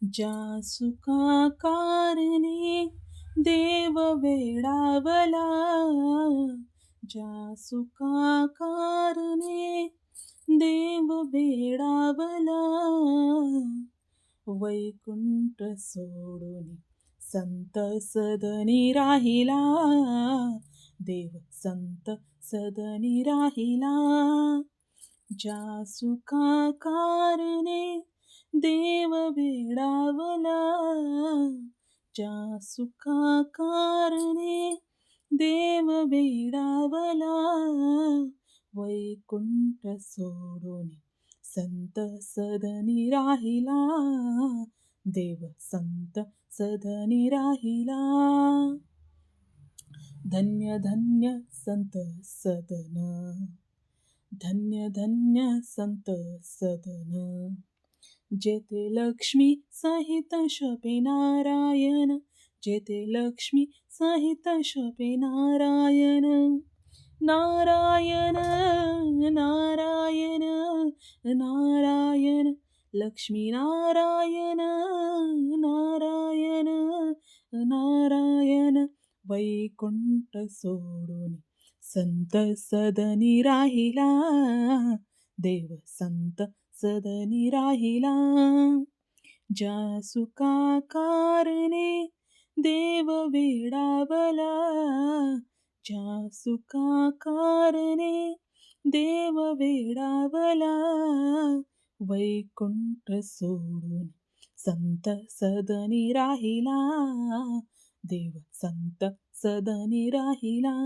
ज्या सुखा कारणे देव वेडावला, ज्या सुखा कारणे देव वेडावला, वैकुंठ सोडून संत सदनी राहिला, देव संत सदनी राहिला. ज्या सुखा कारणे देव वेडावला, ज्या सुखा कारणे देव वेडावला, वैकुंठ सोडून संत सदनी राहिला, देव संत सदनी राहिला. धन्य धन्य संत सदन, धन्य धन्य संत सदन, जेथे लक्ष्मी सहित शोभे नारायण, जेथे लक्ष्मी सहित शोभे नारायण. नारायण नारायण नारायण, लक्ष्मी नारायण नारायण नारायण, वैकुंठ सोडून संत सदनी राहिला, देव संत सदनी राहिला. ज्या सुखा कारणे देव वेडावला, ज्या सुखा कारणे देव वेडावला, वैकुंठ सोडून संत सदनी राहिला, देव संत सदनी राहिला.